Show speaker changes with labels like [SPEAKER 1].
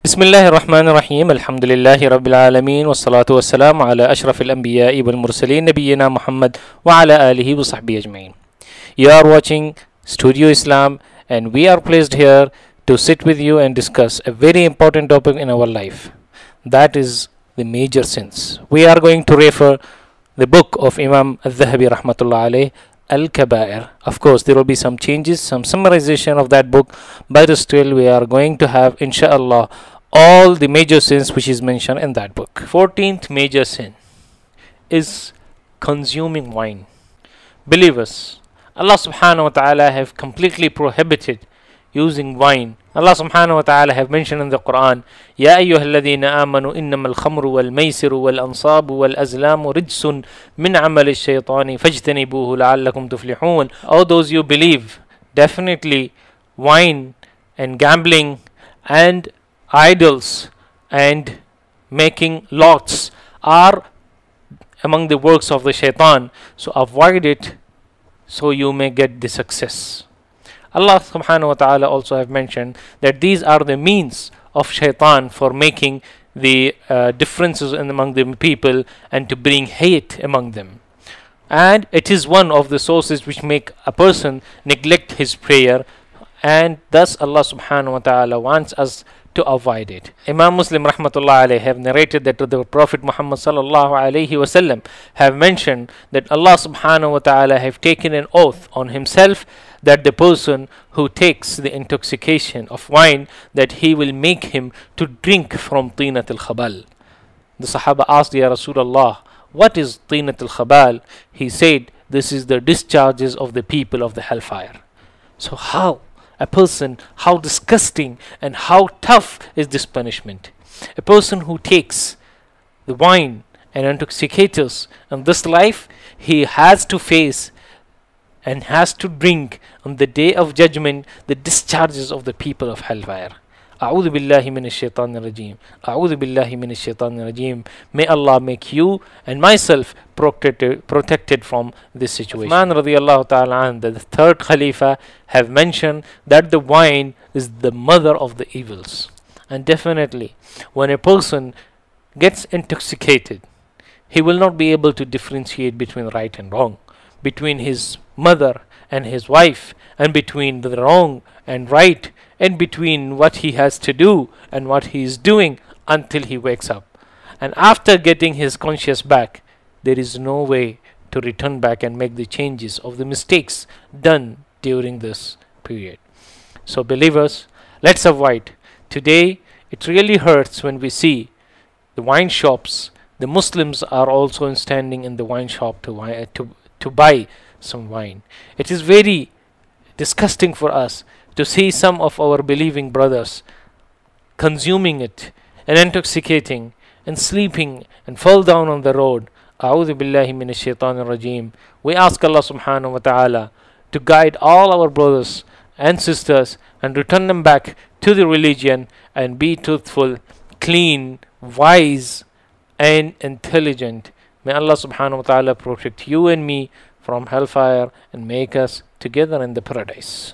[SPEAKER 1] بسم الله الرحمن الرحيم الحمد لله رب العالمين والصلاة والسلام على أشرف الأنبياء والمرسلين نبينا محمد وعلى آله وصحبه أجمعين. You are watching Studio Islam and we are placed here to sit with you and discuss a very important topic in our life. That is the major sins. We are going to refer the book of Imam Al-Dhahabi rahmatullah alayh, Al-Kabair. Of course, there will be some changes, some summarization of that book, but still we are going to have, inshallah, all the major sins which is mentioned in that book. 14th major sin is consuming wine. Believers, Allah subhanahu wa ta'ala have completely prohibited using wine. Allah subhanahu wa ta'ala have mentioned in the Quran, Ya ayyuhalladhina amanu innamal khamru wal maysiru wal ansabu wal azlamu rijsun min amali shaytani fajtanibuhu la'allakum tuflihun. All those you believe, definitely wine and gambling and idols and making lots are among the works of the shaitan, so avoid it so you may get the success. Allah subhanahu wa ta'ala also have mentioned that these are the means of shaitan for making the differences among the people and to bring hate among them. And it is one of the sources which make a person neglect his prayer, and thus Allah subhanahu wa ta'ala wants us to avoid it. Imam Muslim rahmatullah alayhi have narrated that the Prophet Muhammad sallallahu alayhi wasallam have mentioned that Allah subhanahu wa ta'ala have taken an oath on himself that the person who takes the intoxication of wine, that he will make him to drink from tinat al-khabal. The Sahaba asked, Ya Rasulullah, what is tinat al-khabal? He said, this is the discharges of the people of the hellfire. So how disgusting and how tough is this punishment? A person who takes the wine and intoxicators in this life, he has to face and has to drink on the day of judgment the discharges of the people of hellfire. A'udhu billahi minash shaitanir rajim. A'udhu billahi minash shaitanir rajim. May Allah make you and myself protected from this situation. Uthman radiyallahu ta'ala an, the third Khalifa, have mentioned that the wine is the mother of the evils. And definitely, when a person gets intoxicated, he will not be able to differentiate between right and wrong, between his mother and his wife, and between the wrong and right, and between what he has to do and what he is doing until he wakes up. And after getting his conscience back, there is no way to return back and make the changes of the mistakes done during this period. So believers, let's avoid. Today, it really hurts when we see the wine shops. The Muslims are also standing in the wine shop to buy some wine. It is very disgusting for us to see some of our believing brothers consuming it and intoxicating and sleeping and fall down on the road. A'udhu billahi minash shaitanir rajim. We ask Allah subhanahu wa ta'ala to guide all our brothers and sisters and return them back to the religion and be truthful, clean, wise and intelligent. May Allah subhanahu wa ta'ala protect you and me from hellfire and make us together in the paradise.